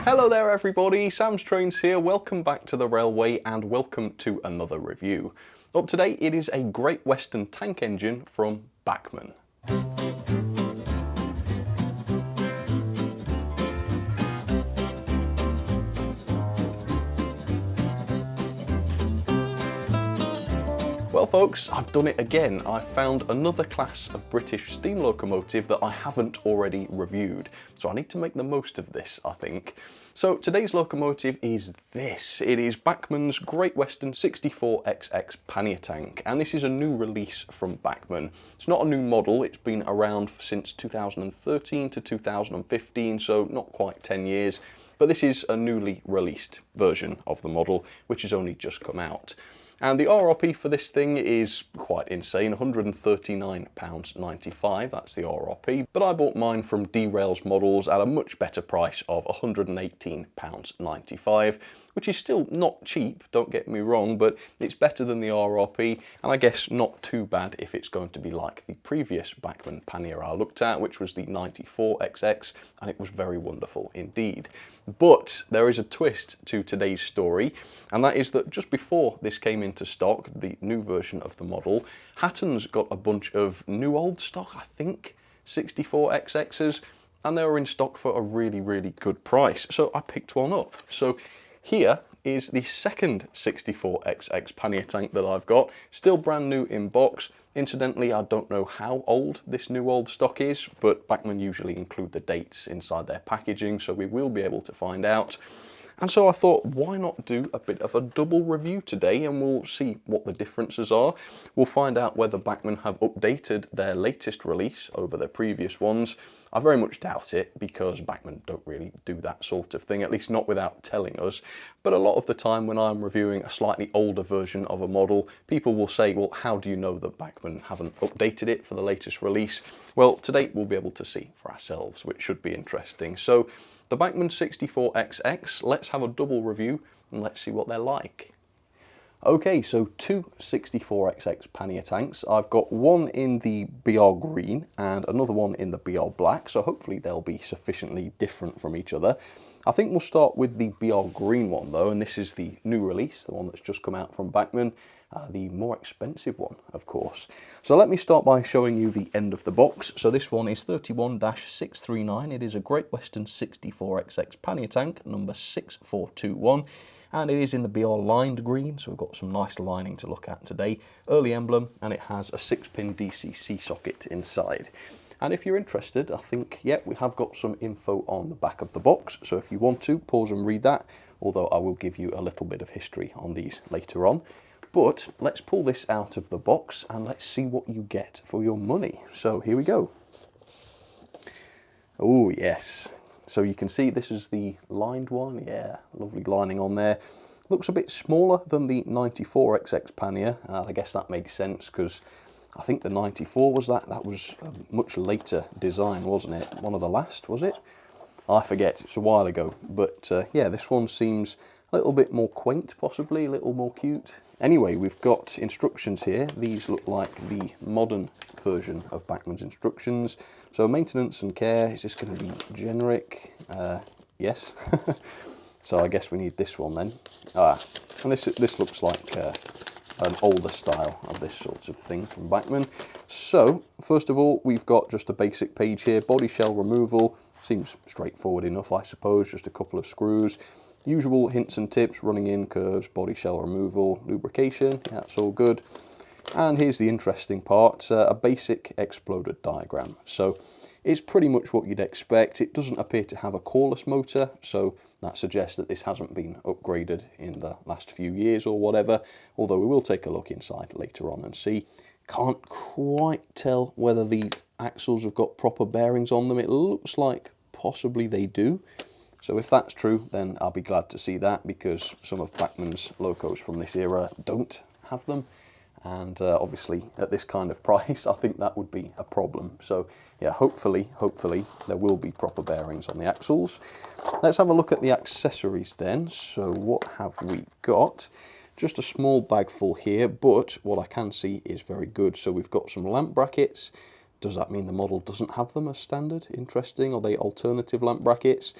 Hello there everybody, Sam's Trains here, welcome back to the railway and welcome to another review. Up today it is a Great Western tank engine from Bachmann. Well folks, I've done it again. I've found another class of British steam locomotive that I haven't already reviewed. So I need to make the most of this, I think. So today's locomotive is this. It is Bachmann's Great Western 64xx Pannier Tank. And this is a new release from Bachmann. It's not a new model, it's been around since 2013 to 2015, so not quite 10 years. But this is a newly released version of the model, which has only just come out. And the RRP for this thing is quite insane, £139.95, that's the RRP. But I bought mine from Derail's Models at a much better price of £118.95, which is still not cheap, don't get me wrong, but it's better than the RRP, and I guess not too bad if it's going to be like the previous Bachmann Pannier I looked at, which was the 94xx, and it was very wonderful indeed. But there is a twist to today's story, and that is that just before this came into stock, the new version of the model, Hatton's got a bunch of new old stock, I think, 64xx's, and they were in stock for a really good price. So I picked one up. So here is the second 64xx Pannier Tank that I've got, still brand new in box. Incidentally, I don't know how old this new old stock is, but Bachmann usually include the dates inside their packaging, so we will be able to find out. And so I thought, why not do a bit of a double review today, and we'll see what the differences are. We'll find out whether Bachmann have updated their latest release over their previous ones. I very much doubt it, because Bachmann don't really do that sort of thing, at least not without telling us. But a lot of the time when I'm reviewing a slightly older version of a model, people will say, well, how do you know that Bachmann haven't updated it for the latest release? Well, today we'll be able to see for ourselves, which should be interesting. So the Bachmann 64xx, let's have a double review and let's see what they're like. Okay, so two 64xx Pannier tanks. I've got one in the BR green and another one in the BR black, so hopefully they'll be sufficiently different from each other. I think we'll start with the BR green one though, and this is the new release, the one that's just come out from Bachmann. The more expensive one, of course. So let me start by showing you the end of the box. So this one is 31-639. It is a Great Western 64xx Pannier Tank, number 6421. And it is in the BR lined green, so we've got some nice lining to look at today. Early emblem, and it has a 6-pin DCC socket inside. And if you're interested, I think, yeah, we have got some info on the back of the box. So if you want to, pause and read that, although I will give you a little bit of history on these later on. But let's pull this out of the box and let's see what you get for your money. So here we go. Oh yes. So you can see this is the lined one. Yeah, lovely lining on there. Looks a bit smaller than the 94xx Pannier. I guess that makes sense because I think the 94 was that was a much later design, wasn't it? One of the last, was it? I forget, it's a while ago. But yeah, this one seems a little bit more quaint, possibly, a little more cute. Anyway, we've got instructions here. These look like the modern version of Bachmann's instructions. So maintenance and care, is this going to be generic? Yes. So I guess we need this one then. And this looks like an older style of this sort of thing from Bachmann. So, first of all, we've got just a basic page here. Body shell removal. Seems straightforward enough, I suppose. Just a couple of screws. Usual hints and tips, running in, curves, body shell removal, lubrication, yeah, that's all good. And here's the interesting part, a basic exploded diagram. So it's pretty much what you'd expect. It doesn't appear to have a coreless motor, so that suggests that this hasn't been upgraded in the last few years or whatever, although we will take a look inside later on and see. Can't quite tell whether the axles have got proper bearings on them. It looks like possibly they do. So if that's true, then I'll be glad to see that, because some of Bachmann's locos from this era don't have them. And obviously at this kind of price, I think that would be a problem. So yeah, hopefully there will be proper bearings on the axles. Let's have a look at the accessories then. So what have we got? Just a small bag full here, but what I can see is very good. So we've got some lamp brackets. Does that mean the model doesn't have them as standard? Interesting. Are they alternative lamp brackets?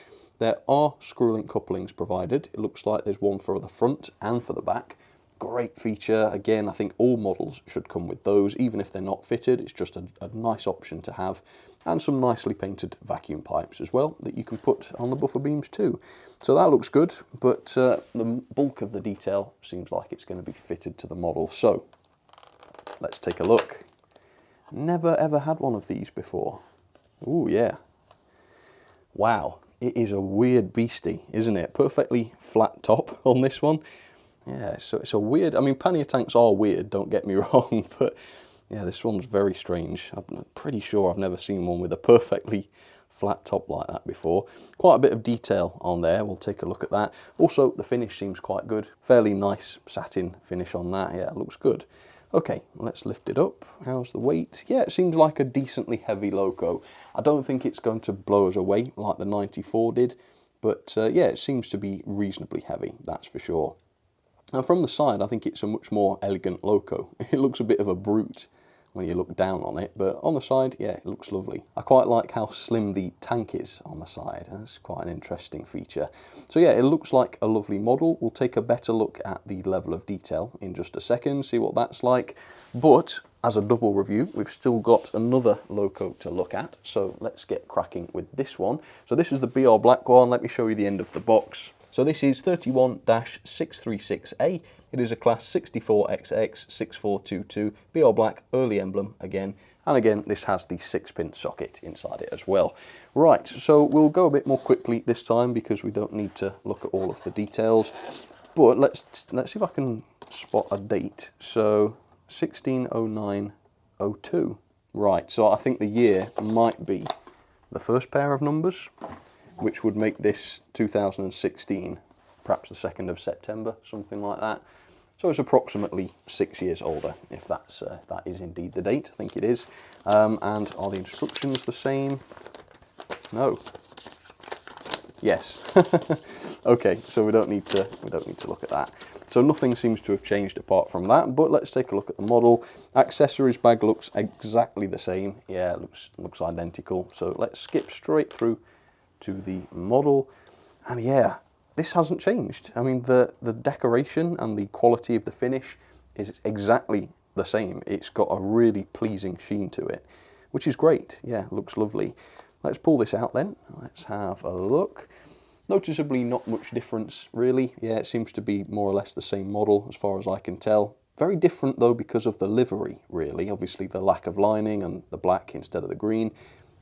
There are screw-link couplings provided. It looks like there's one for the front and for the back. Great feature. Again, I think all models should come with those, even if they're not fitted. It's just a nice option to have. And some nicely painted vacuum pipes as well that you can put on the buffer beams too. So that looks good, but the bulk of the detail seems like it's going to be fitted to the model. So let's take a look. Never ever had one of these before. Ooh, yeah. Wow, it is a weird beastie, isn't it? Perfectly flat top on this one. Yeah, so it's a weird, I mean, pannier tanks are weird, don't get me wrong, but yeah, this one's very strange. I'm pretty sure I've never seen one with a perfectly flat top like that before. Quite a bit of detail on there, we'll take a look at that. Also, the finish seems quite good. Fairly nice satin finish on that, yeah, it looks good. Okay, let's lift it up. How's the weight? Yeah, it seems like a decently heavy loco. I don't think it's going to blow us away like the 94 did, but yeah, it seems to be reasonably heavy, that's for sure. And from the side, I think it's a much more elegant loco. It looks a bit of a brute when you look down on it, but on the side, yeah, it looks lovely. I quite like how slim the tank is on the side. That's quite an interesting feature. So yeah, it looks like a lovely model. We'll take a better look at the level of detail in just a second, see what that's like. But as a double review, we've still got another loco to look at. So let's get cracking with this one. So this is the BR Black one. Let me show you the end of the box. So this is 31-636A. It is a class 64xx 6422 BR Black early emblem again. And again, this has the 6-pin socket inside it as well. Right, so we'll go a bit more quickly this time because we don't need to look at all of the details. But let's see if I can spot a date. So 160902. Right, so I think the year might be the first pair of numbers, which would make this 2016, perhaps the 2nd of September, something like that. So it's approximately 6 years older, if that is indeed the date. I think it is. And are the instructions the same? No. Yes. Okay, so we don't need to look at that. So nothing seems to have changed apart from that. But let's take a look at the model. Accessories bag looks exactly the same. Yeah, it looks identical. So let's skip straight through to the model, and yeah, this hasn't changed. I mean, the decoration and the quality of the finish is exactly the same. It's got a really pleasing sheen to it, which is great. Yeah, looks lovely. Let's pull this out then. Let's have a look. Noticeably not much difference really. Yeah, it seems to be more or less the same model as far as I can tell. Very different though because of the livery really. Obviously the lack of lining and the black instead of the green.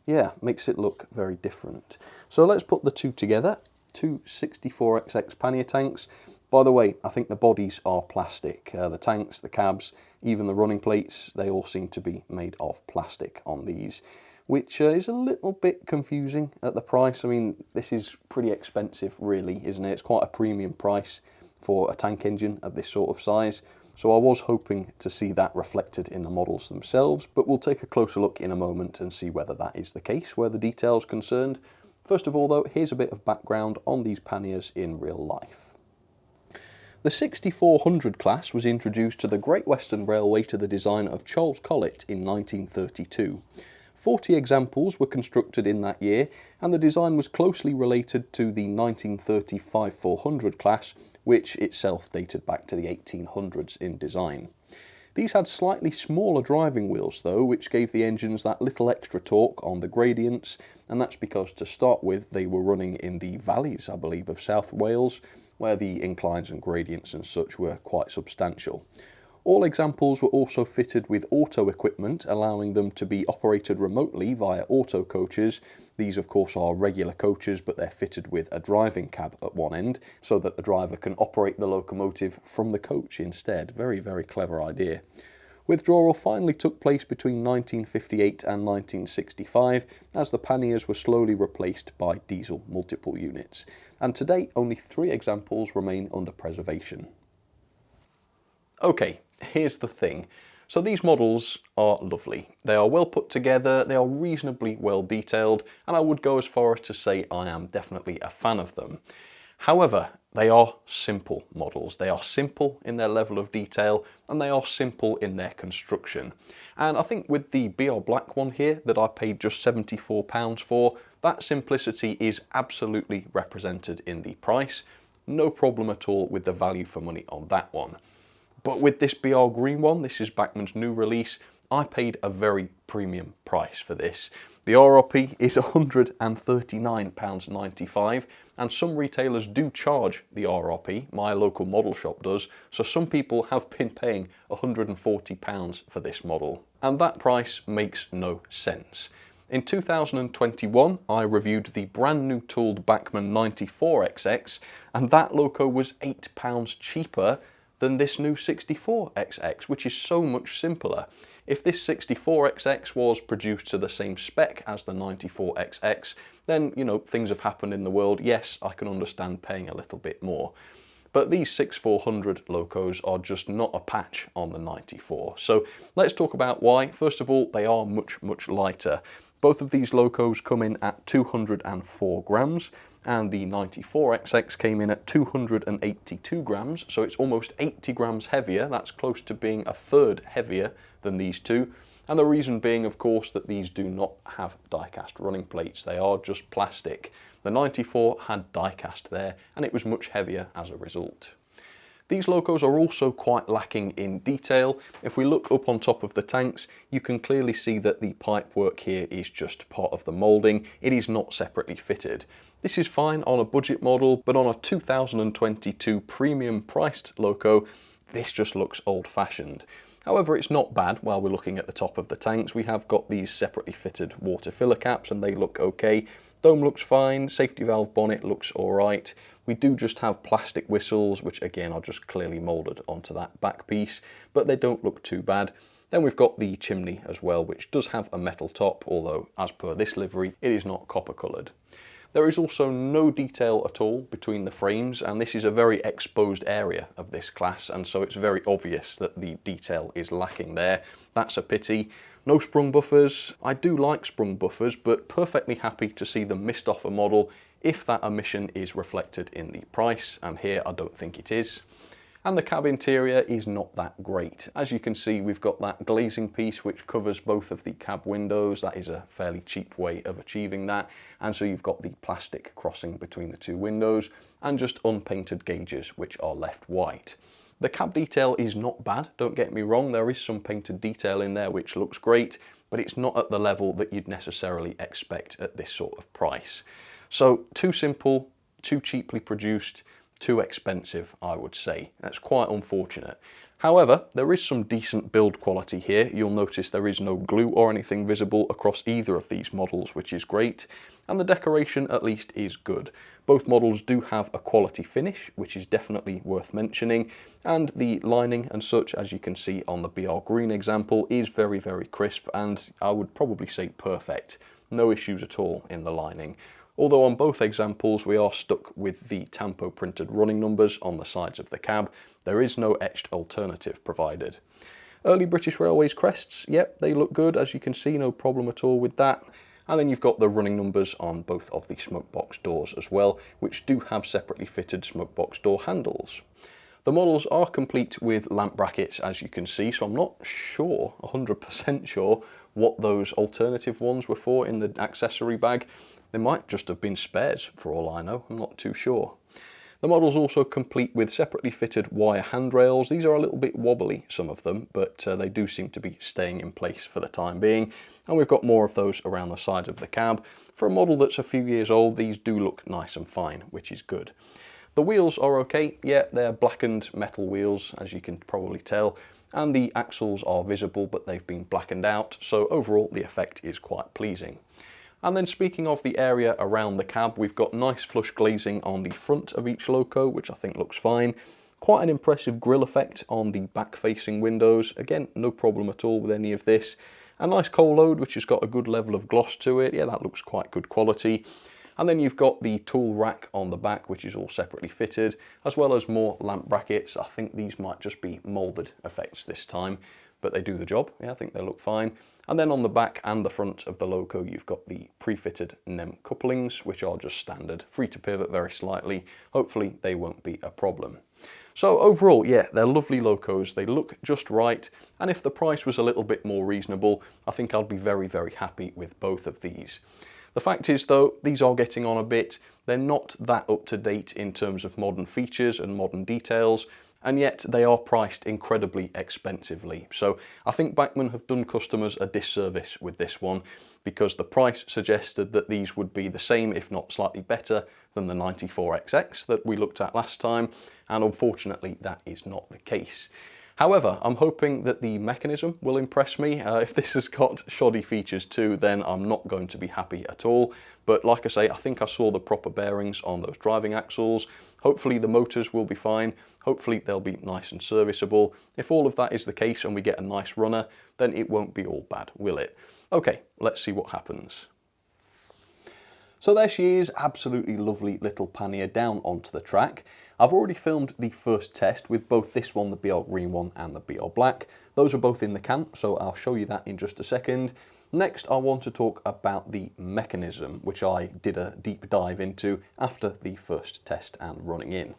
Yeah, makes it look very different. So let's put the two together. Two 64xx pannier tanks. By the way, I think the bodies are plastic. The tanks, the cabs, even the running plates, they all seem to be made of plastic on these, which is a little bit confusing at the price. I mean, this is pretty expensive really, isn't it? It's quite a premium price for a tank engine of this sort of size. So I was hoping to see that reflected in the models themselves, but we'll take a closer look in a moment and see whether that is the case, where the detail's concerned. First of all though, here's a bit of background on these panniers in real life. The 6400 class was introduced to the Great Western Railway to the design of Charles Collett in 1932. 40 examples were constructed in that year, and the design was closely related to the 1930 5400 class, which itself dated back to the 1800s in design. These had slightly smaller driving wheels though, which gave the engines that little extra torque on the gradients, and that's because to start with they were running in the valleys, I believe, of South Wales, where the inclines and gradients and such were quite substantial. All examples were also fitted with auto equipment, allowing them to be operated remotely via auto coaches. These of course are regular coaches, but they're fitted with a driving cab at one end, so that the driver can operate the locomotive from the coach instead. Very, very clever idea. Withdrawal finally took place between 1958 and 1965, as the panniers were slowly replaced by diesel multiple units. And to date, only 3 examples remain under preservation. Okay, here's the thing. So these models are lovely. They are well put together, they are reasonably well detailed, and I would go as far as to say I am definitely a fan of them. However, they are simple models. They are simple in their level of detail and they are simple in their construction. And I think with the BR Black one here that I paid just £74 for, that simplicity is absolutely represented in the price. No problem at all with the value for money on that one. But with this BR Green one, this is Bachmann's new release, I paid a very premium price for this. The RRP is £139.95 and some retailers do charge the RRP, my local model shop does, so some people have been paying £140 for this model. And that price makes no sense. In 2021, I reviewed the brand new tooled Bachmann 64xx and that loco was £8 cheaper than this new 64xx, which is so much simpler. If this 64xx was produced to the same spec as the 94xx, then, you know, things have happened in the world. Yes, I can understand paying a little bit more. But these 6400 locos are just not a patch on the 94. So let's talk about why. First of all, they are much, much lighter. Both of these locos come in at 204 grams and the 94xx came in at 282 grams, so it's almost 80 grams heavier. That's close to being a third heavier than these two. And the reason being, of course, that these do not have die-cast running plates. They are just plastic. The 94 had die-cast there and it was much heavier as a result. These locos are also quite lacking in detail. If we look up on top of the tanks, you can clearly see that the pipework here is just part of the moulding. It is not separately fitted. This is fine on a budget model, but on a 2022 premium priced loco, this just looks old-fashioned. However, it's not bad while we're looking at the top of the tanks. We have got these separately fitted water filler caps and they look okay. Dome looks fine, safety valve bonnet looks alright. We do just have plastic whistles, which again are just clearly moulded onto that back piece, but they don't look too bad. Then we've got the chimney as well, which does have a metal top, although as per this livery, it is not copper coloured. There is also no detail at all between the frames, and this is a very exposed area of this class, and so it's very obvious that the detail is lacking there. That's a pity. No sprung buffers. I do like sprung buffers, but perfectly happy to see them missed off a model if that omission is reflected in the price, and here I don't think it is. And the cab interior is not that great. As you can see, we've got that glazing piece which covers both of the cab windows. That is a fairly cheap way of achieving that. And so you've got the plastic crossing between the two windows and just unpainted gauges which are left white. The cab detail is not bad, don't get me wrong. There is some painted detail in there which looks great, but it's not at the level that you'd necessarily expect at this sort of price. So too simple, too cheaply produced, too expensive, I would say. That's quite unfortunate. However, there is some decent build quality here. You'll notice there is no glue or anything visible across either of these models, which is great. And the decoration at least is good. Both models do have a quality finish, which is definitely worth mentioning. And the lining and such, as you can see on the BR Green example, is very, very crisp and I would probably say perfect. No issues at all in the lining. Although on both examples we are stuck with the Tampo printed running numbers on the sides of the cab, there is no etched alternative provided. Early British Railways crests, yep, they look good, as you can see, no problem at all with that. And then you've got the running numbers on both of the smoke box doors as well, which do have separately fitted smoke box door handles. The models are complete with lamp brackets, as you can see, so I'm not sure, 100% sure, what those alternative ones were for in the accessory bag. They might just have been spares for all I know, I'm not too sure. The model's also complete with separately fitted wire handrails. These are a little bit wobbly, some of them, but they do seem to be staying in place for the time being. And we've got more of those around the sides of the cab. For a model that's a few years old, these do look nice and fine, which is good. The wheels are okay, yeah, they're blackened metal wheels, as you can probably tell. And the axles are visible, but they've been blackened out, so overall the effect is quite pleasing. And then speaking of the area around the cab, we've got nice flush glazing on the front of each loco, which I think looks fine. Quite an impressive grille effect on the back-facing windows. Again, no problem at all with any of this. A nice coal load, which has got a good level of gloss to it. Yeah, that looks quite good quality. And then you've got the tool rack on the back, which is all separately fitted, as well as more lamp brackets. I think these might just be moulded effects this time, but they do the job. Yeah, I think they look fine. And then on the back and the front of the loco, you've got the pre-fitted NEM couplings, which are just standard, free to pivot very slightly. Hopefully they won't be a problem. So overall, yeah, they're lovely locos, they look just right, and if the price was a little bit more reasonable, I think I'd be very, very happy with both of these. The fact is though, these are getting on a bit, they're not that up to date in terms of modern features and modern details, and yet they are priced incredibly expensively. So I think Bachmann have done customers a disservice with this one, because the price suggested that these would be the same, if not slightly better, than the 94xx that we looked at last time, and unfortunately that is not the case. However, I'm hoping that the mechanism will impress me. If this has got shoddy features too, then I'm not going to be happy at all. But like I say, I think I saw the proper bearings on those driving axles. Hopefully the motors will be fine. Hopefully they'll be nice and serviceable. If all of that is the case and we get a nice runner, then it won't be all bad, will it? Okay, let's see what happens. So there she is, absolutely lovely little Pannier down onto the track. I've already filmed the first test with both this one, the BR green one, and the BR black. Those are both in the can, so I'll show you that in just a second. Next, I want to talk about the mechanism, which I did a deep dive into after the first test and running in.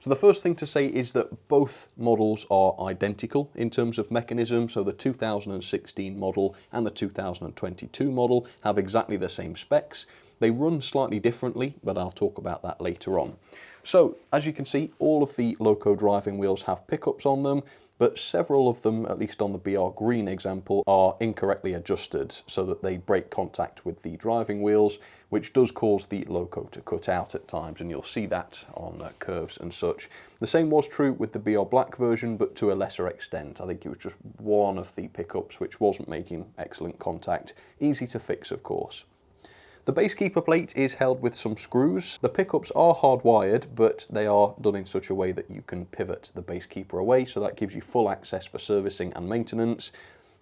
So the first thing to say is that both models are identical in terms of mechanism. So the 2016 model and the 2022 model have exactly the same specs. They run slightly differently, but I'll talk about that later on. So as you can see, all of the loco driving wheels have pickups on them, but several of them, at least on the BR green example, are incorrectly adjusted so that they break contact with the driving wheels, which does cause the loco to cut out at times, and you'll see that on curves and such. The same was true with the BR black version, but to a lesser extent. I think it was just one of the pickups which wasn't making excellent contact. Easy to fix, of course. The base keeper plate is held with some screws. The pickups are hardwired, but they are done in such a way that you can pivot the base keeper away, so that gives you full access for servicing and maintenance.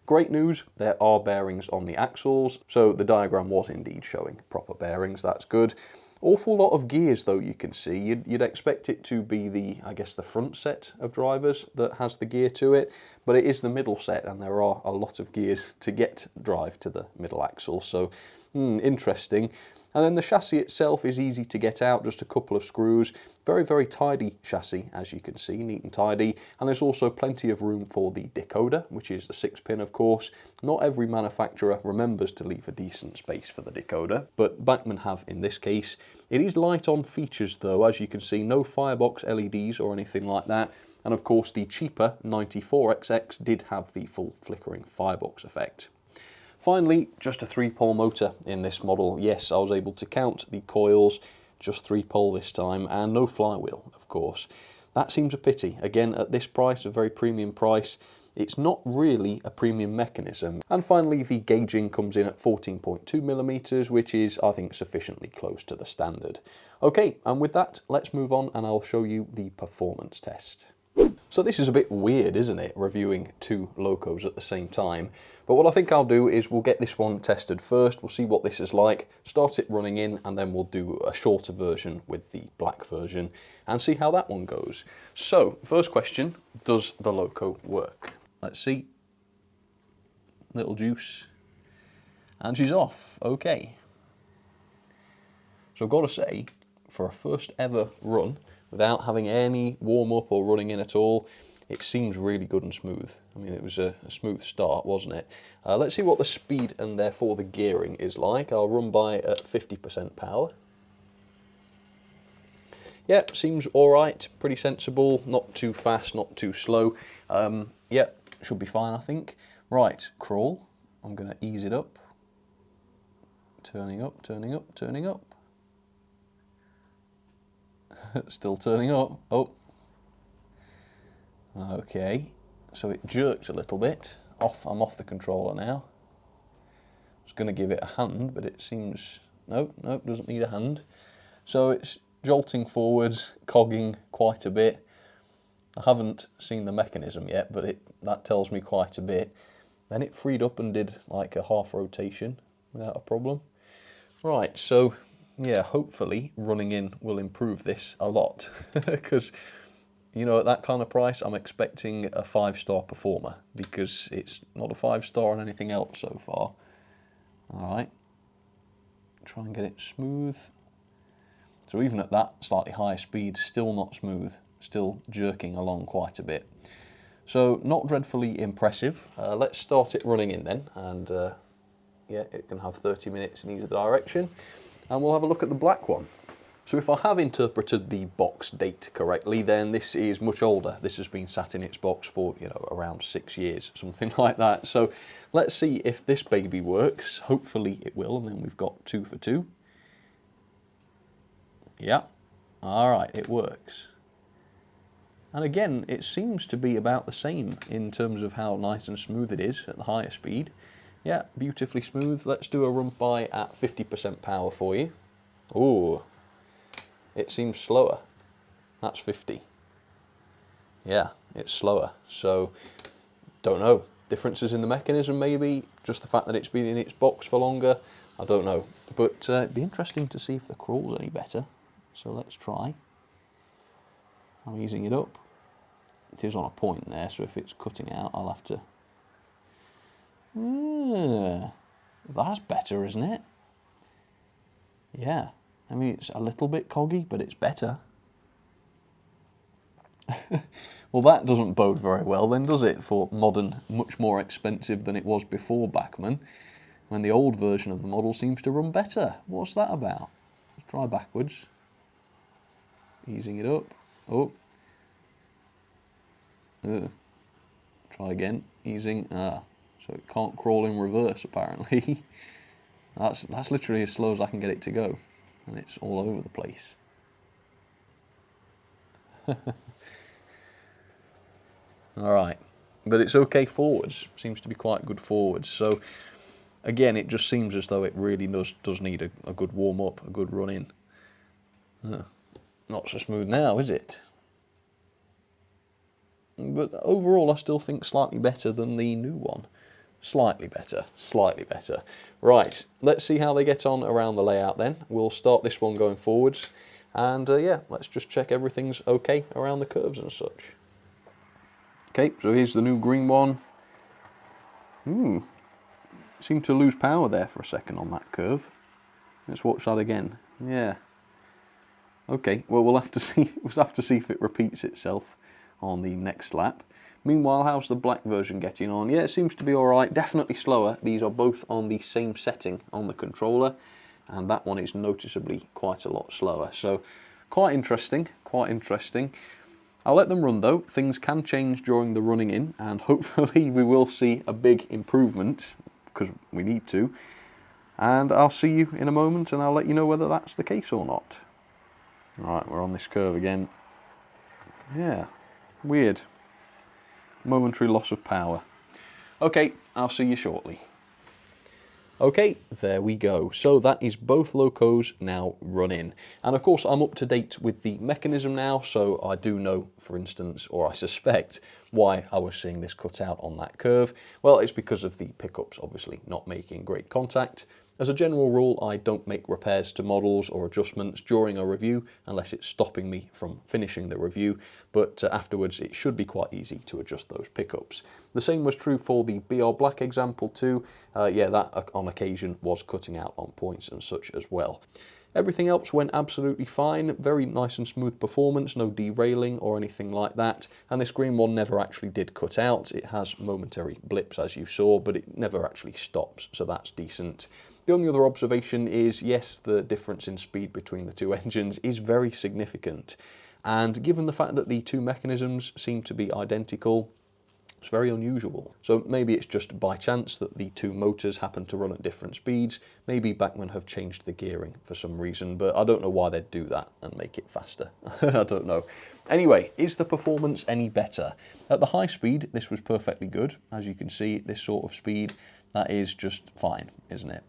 Great news, there are bearings on the axles, so the diagram was indeed showing proper bearings, that's good. Awful lot of gears though, you can see. You'd expect it to be the, I guess, the front set of drivers that has the gear to it, but it is the middle set, and there are a lot of gears to get drive to the middle axle, so interesting. And then the chassis itself is easy to get out, just a couple of screws. Very, very tidy chassis, as you can see, neat and tidy. And there's also plenty of room for the decoder, which is the 6-pin, of course. Not every manufacturer remembers to leave a decent space for the decoder, but Bachmann have in this case. It is light on features though, as you can see, no firebox LEDs or anything like that. And of course the cheaper 94xx did have the full flickering firebox effect. Finally, just a 3-pole motor in this model. Yes, I was able to count the coils, just 3-pole this time, and no flywheel, of course. That seems a pity. Again, at this price, a very premium price, it's not really a premium mechanism. And finally, the gauging comes in at 14.2mm, which is, I think, sufficiently close to the standard. Okay, and with that, let's move on and I'll show you the performance test. So this is a bit weird, isn't it, reviewing two locos at the same time? But what I think I'll do is we'll get this one tested first, we'll see what this is like, start it running in, and then we'll do a shorter version with the black version and see how that one goes. So, first question, does the loco work? Let's see. Little juice. And she's off, okay. So I've got to say, for a first ever run, without having any warm-up or running in at all, it seems really good and smooth. I mean, it was a smooth start, wasn't it? Let's see what the speed and therefore the gearing is like. I'll run by at 50% power. Yep, seems alright, pretty sensible, not too fast, not too slow. Yep, should be fine, I think. Right, crawl. I'm going to ease it up. Turning up, turning up, turning up. Still turning up. Oh. Okay, so it jerked a little bit. I'm off the controller now. I was going to give it a hand, but it seems... Nope, doesn't need a hand. So it's jolting forwards, cogging quite a bit. I haven't seen the mechanism yet, but that tells me quite a bit. Then it freed up and did like a half rotation without a problem. Right, so yeah, hopefully running in will improve this a lot, because you know, at that kind of price, I'm expecting a 5-star performer, because it's not a 5-star on anything else so far. Alright, try and get it smooth. So even at that slightly higher speed, still not smooth, still jerking along quite a bit. So not dreadfully impressive. Let's start it running in then, and yeah, it can have 30 minutes in either direction, and we'll have a look at the black one. So if I have interpreted the box date correctly, then this is much older. This has been sat in its box for, you know, around 6 years, something like that. So let's see if this baby works. Hopefully it will, and then we've got 2 for 2. Yeah, all right, it works. And again, it seems to be about the same in terms of how nice and smooth it is at the higher speed. Yeah, beautifully smooth. Let's do a rump by at 50% power for you. Ooh. It seems slower. That's 50. Yeah, it's slower. So, don't know. Differences in the mechanism maybe? Just the fact that it's been in its box for longer? I don't know. But it'd be interesting to see if the crawl's any better. So let's try. I'm easing it up. It is on a point there, so if it's cutting out, I'll have to... that's better, isn't it? Yeah. I mean, it's a little bit coggy, but it's better. Well, that doesn't bode very well then, does it, for modern, much more expensive than it was before Bachmann, when the old version of the model seems to run better. What's that about? Let's try backwards. Easing it up. Oh. Try again. Easing. So it can't crawl in reverse, apparently. That's literally as slow as I can get it to go. And it's all over the place. Alright, but it's okay forwards, seems to be quite good forwards. So again, it just seems as though it really does need a good warm up, a good run in. Not so smooth now, is it? But overall I still think slightly better than the new one. Slightly better, slightly better. Right, let's see how they get on around the layout then. We'll start this one going forwards, and yeah, let's just check everything's okay around the curves and such. Okay, so here's the new green one. Seemed to lose power there for a second on that curve. Let's watch that again. Yeah. Okay, well we'll have to see if it repeats itself on the next lap. Meanwhile, how's the black version getting on? Yeah, it seems to be alright, definitely slower. These are both on the same setting on the controller, and that one is noticeably quite a lot slower. So, quite interesting, quite interesting. I'll let them run though. Things can change during the running in, and hopefully we will see a big improvement, because we need to. And I'll see you in a moment, and I'll let you know whether that's the case or not. Right, we're on this curve again. Yeah, weird. Momentary loss of power. Okay, I'll see you shortly. Okay, there we go. So that is both locos now running. And of course I'm up to date with the mechanism now, so I do know, for instance, or I suspect, why I was seeing this cut out on that curve. Well, it's because of the pickups obviously not making great contact. As a general rule, I don't make repairs to models or adjustments during a review unless it's stopping me from finishing the review, but afterwards it should be quite easy to adjust those pickups. The same was true for the BR Black example too. Yeah, that on occasion was cutting out on points and such as well. Everything else went absolutely fine, very nice and smooth performance, no derailing or anything like that, and this green one never actually did cut out. It has momentary blips as you saw, but it never actually stops, so that's decent. The only other observation is, yes, the difference in speed between the two engines is very significant, and given the fact that the two mechanisms seem to be identical, it's very unusual. So maybe it's just by chance that the two motors happen to run at different speeds. Maybe Bachmann have changed the gearing for some reason, but I don't know why they'd do that and make it faster. I don't know. Anyway, is the performance any better? At the high speed, this was perfectly good. As you can see, this sort of speed, that is just fine, isn't it?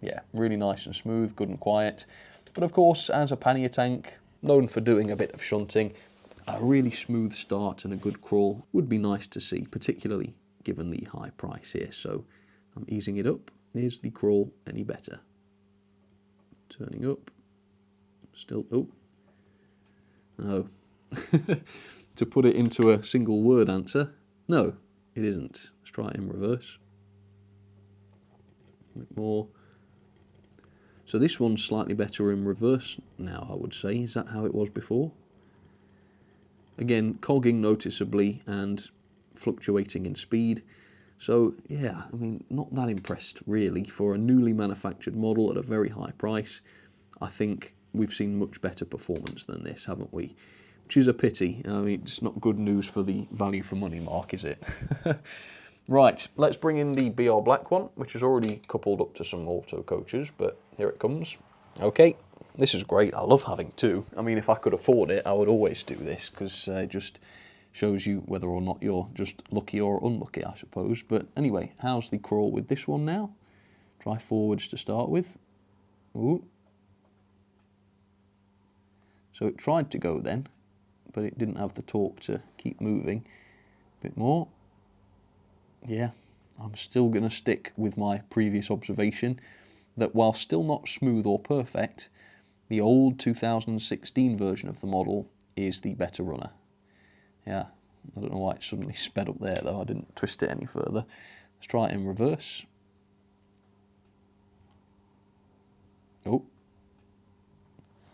Yeah, really nice and smooth, good and quiet. But of course, as a pannier tank, known for doing a bit of shunting, a really smooth start and a good crawl would be nice to see, particularly given the high price here. So I'm easing it up. Is the crawl any better? Turning up. Still, oh. No. to put it into a single word answer. No, it isn't. Let's try it in reverse. A bit more. So this one's slightly better in reverse now, I would say. Is that how it was before? Again, cogging noticeably and fluctuating in speed. So yeah, I mean, not that impressed really. For a newly manufactured model at a very high price, I think we've seen much better performance than this, haven't we? Which is a pity. I mean, it's not good news for the value for money mark, is it? Right, let's bring in the BR Black one, which is already coupled up to some auto coaches, but here it comes. Okay, this is great. I love having two. I mean, if I could afford it, I would always do this, because it just shows you whether or not you're just lucky or unlucky, I suppose. But anyway, how's the crawl with this one now? Try forwards to start with. Ooh. So it tried to go then, but it didn't have the torque to keep moving. A bit more. Yeah, I'm still going to stick with my previous observation that while still not smooth or perfect, the old 2016 version of the model is the better runner. Yeah, I don't know why it suddenly sped up there though, I didn't twist it any further. Let's try it in reverse. Oh.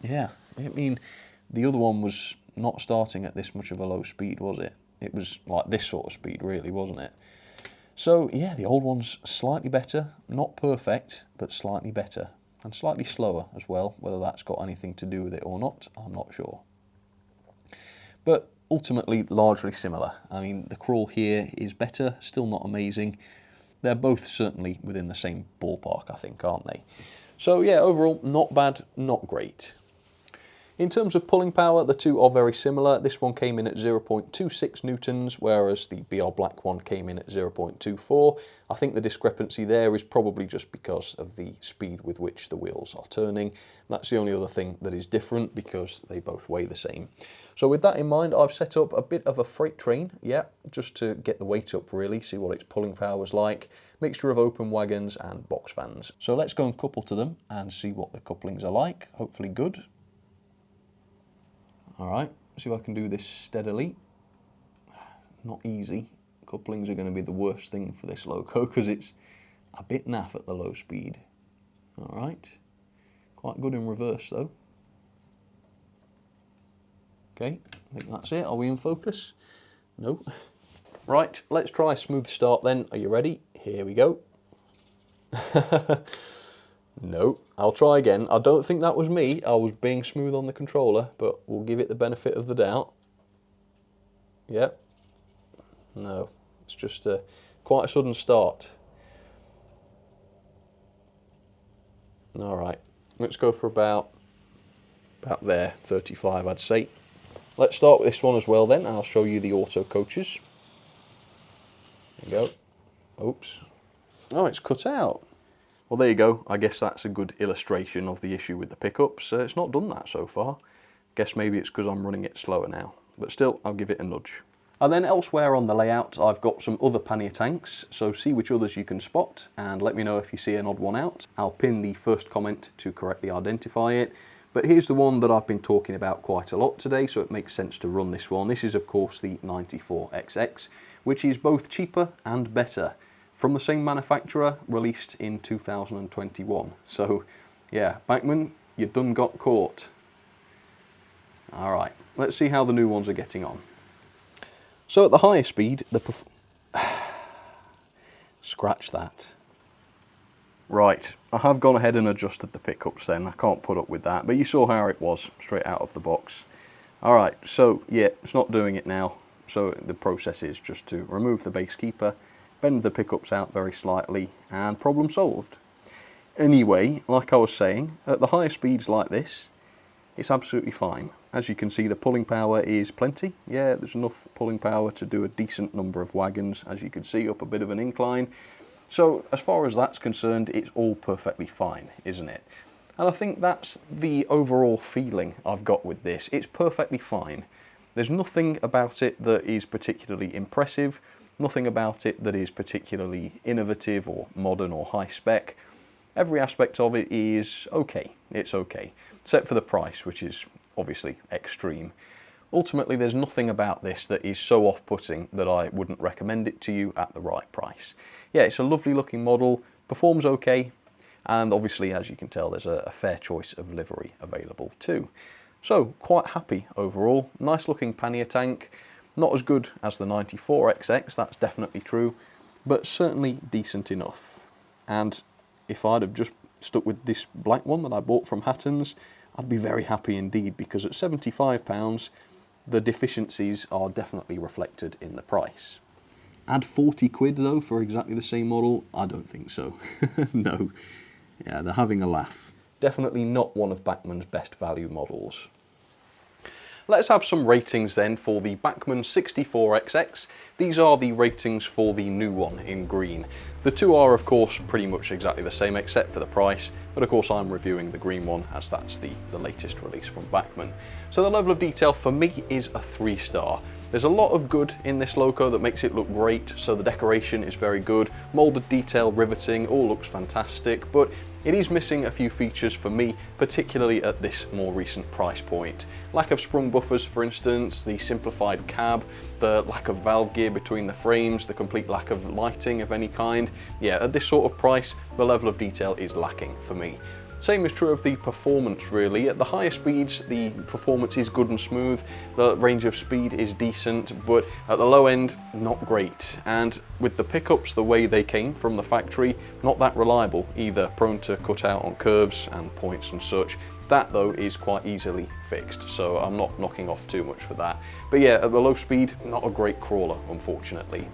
Yeah, I mean, the other one was not starting at this much of a low speed, was it? It was like this sort of speed really, wasn't it? So yeah, the old one's slightly better, not perfect, but slightly better. And slightly slower as well. Whether that's got anything to do with it or not, I'm not sure. But ultimately largely similar. I mean, the crawl here is better, still not amazing. They're both certainly within the same ballpark, I think, aren't they? So yeah, overall, not bad, not great. In terms of pulling power, the two are very similar. This one came in at 0.26 newtons, whereas the BR Black one came in at 0.24. I think the discrepancy there is probably just because of the speed with which the wheels are turning. That's the only other thing that is different, because they both weigh the same. So with that in mind, I've set up a bit of a freight train, yeah, just to get the weight up really, see what its pulling power is like. Mixture of open wagons and box fans. So let's go and couple to them and see what the couplings are like. Hopefully good. Alright, see if I can do this steadily. Not easy. Couplings are going to be the worst thing for this loco because it's a bit naff at the low speed. Alright, quite good in reverse though. Okay, I think that's it. Are we in focus? No. Right, let's try a smooth start then. Are you ready? Here we go. No, I'll try again. I don't think that was me. I was being smooth on the controller, but we'll give it the benefit of the doubt. Yep. No, it's just quite a sudden start. All right, let's go for about there, 35 I'd say. Let's start with this one as well then, and I'll show you the auto coaches. There you go. Oops. Oh, it's cut out. Well, there you go. I guess that's a good illustration of the issue with the pickups. It's not done that so far. Guess maybe it's because I'm running it slower now. But still, I'll give it a nudge. And then elsewhere on the layout, I've got some other pannier tanks. So see which others you can spot and let me know if you see an odd one out. I'll pin the first comment to correctly identify it. But here's the one that I've been talking about quite a lot today, so it makes sense to run this one. This is, of course, the 94xx, which is both cheaper and better. From the same manufacturer, released in 2021. So, yeah, Bachmann, you done got caught. Alright, let's see how the new ones are getting on. So at the higher speed, scratch that. Right, I have gone ahead and adjusted the pickups then. I can't put up with that, but you saw how it was, straight out of the box. Alright, so yeah, it's not doing it now. So the process is just to remove the base keeper, bend the pickups out very slightly, and problem solved. Anyway, like I was saying, at the higher speeds like this, it's absolutely fine. As you can see, the pulling power is plenty. Yeah, there's enough pulling power to do a decent number of wagons, as you can see, up a bit of an incline. So as far as that's concerned, it's all perfectly fine, isn't it? And I think that's the overall feeling I've got with this. It's perfectly fine. There's nothing about it that is particularly impressive, nothing about it that is particularly innovative or modern or high spec. Every aspect of it is okay, it's okay, except for the price, which is obviously extreme. Ultimately, there's nothing about this that is so off-putting that I wouldn't recommend it to you at the right price. Yeah, it's a lovely looking model, performs okay, and obviously, as you can tell, there's a fair choice of livery available too. So, quite happy overall. Nice looking pannier tank. Not as good as the 94xx, that's definitely true, but certainly decent enough. And if I'd have just stuck with this black one that I bought from Hatton's, I'd be very happy indeed, because at £75, the deficiencies are definitely reflected in the price. Add 40 quid though for exactly the same model? I don't think so. No. Yeah, they're having a laugh. Definitely not one of Bachmann's best value models. Let's have some ratings then for the Bachmann 64xx. These are the ratings for the new one in green. The two are of course pretty much exactly the same except for the price, but of course I'm reviewing the green one as that's the latest release from Bachmann. So the level of detail for me is a 3-star. There's a lot of good in this loco that makes it look great, so the decoration is very good, moulded detail, riveting, all looks fantastic, but it is missing a few features for me, particularly at this more recent price point. Lack of sprung buffers, for instance, the simplified cab, the lack of valve gear between the frames, the complete lack of lighting of any kind. Yeah, at this sort of price, the level of detail is lacking for me. Same is true of the performance really. At the higher speeds, the performance is good and smooth, the range of speed is decent, but at the low end, not great. And with the pickups the way they came from the factory, not that reliable either, prone to cut out on curves and points and such. That though is quite easily fixed, so I'm not knocking off too much for that. But yeah, at the low speed, not a great crawler, unfortunately.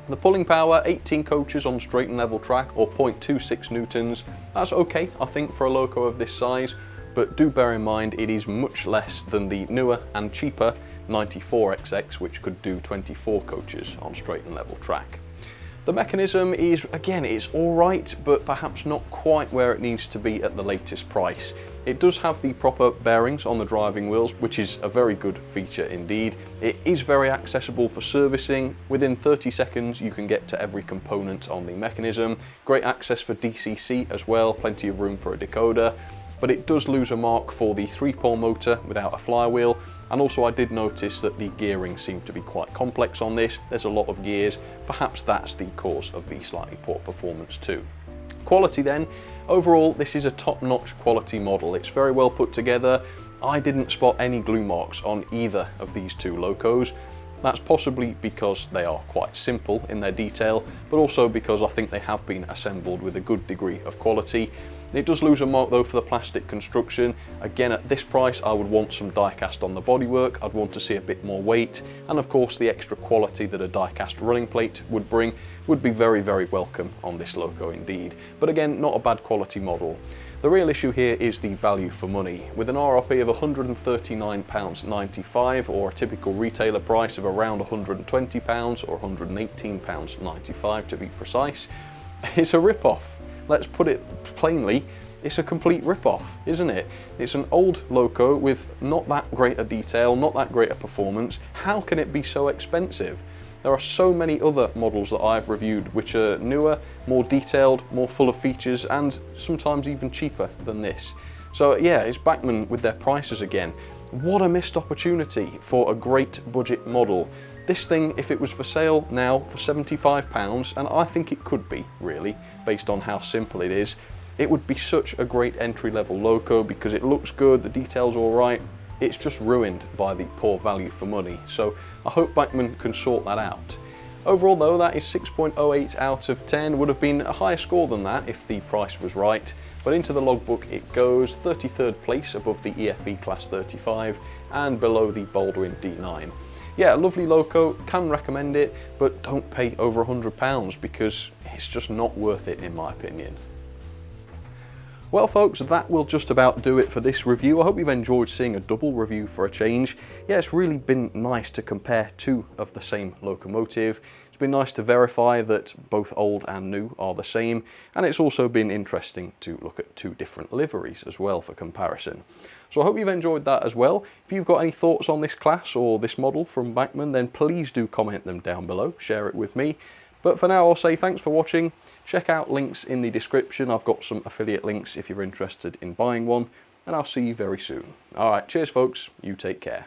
The pulling power, 18 coaches on straight and level track, or 0.26 newtons. That's okay, I think, for a loco of this size, but do bear in mind it is much less than the newer and cheaper 94xx, which could do 24 coaches on straight and level track. The mechanism is, again, it's alright, but perhaps not quite where it needs to be at the latest price. It does have the proper bearings on the driving wheels, which is a very good feature indeed. It is very accessible for servicing. Within 30 seconds you can get to every component on the mechanism. Great access for DCC as well, plenty of room for a decoder. But it does lose a mark for the 3-pole motor without a flywheel, and also I did notice that the gearing seemed to be quite complex on this. There's a lot of gears, perhaps that's the cause of the slightly poor performance too. Quality then, overall this is a top-notch quality model. It's very well put together. I didn't spot any glue marks on either of these two locos. That's possibly because they are quite simple in their detail, but also because I think they have been assembled with a good degree of quality. It does lose a mark though for the plastic construction. Again, at this price I would want some die cast on the bodywork, I'd want to see a bit more weight, and of course the extra quality that a die cast running plate would bring would be very, very welcome on this loco indeed. But again, not a bad quality model. The real issue here is the value for money. With an RRP of £139.95 or a typical retailer price of around £120 or £118.95 to be precise, it's a rip-off. Let's put it plainly, it's a complete rip-off, isn't it? It's an old loco with not that great a detail, not that great a performance. How can it be so expensive? There are so many other models that I've reviewed which are newer, more detailed, more full of features, and sometimes even cheaper than this. So yeah, it's Bachmann with their prices again. What a missed opportunity for a great budget model. This thing, if it was for sale now for £75, and I think it could be really, based on how simple it is, it would be such a great entry-level loco because it looks good, the detail's alright. It's just ruined by the poor value for money, so I hope Bachmann can sort that out. Overall though, that is 6.08 out of 10, would have been a higher score than that if the price was right, but into the logbook it goes, 33rd place above the EFE Class 35 and below the Baldwin D9. Yeah, a lovely loco, can recommend it, but don't pay over £100 because it's just not worth it in my opinion. Well folks, that will just about do it for this review. I hope you've enjoyed seeing a double review for a change. Yeah, it's really been nice to compare two of the same locomotive. It's been nice to verify that both old and new are the same, and it's also been interesting to look at two different liveries as well for comparison. So I hope you've enjoyed that as well. If you've got any thoughts on this class or this model from Bachmann, then please do comment them down below, share it with me. But for now I'll say thanks for watching. Check out links in the description. I've got some affiliate links if you're interested in buying one, and I'll see you very soon. Alright, cheers folks, you take care.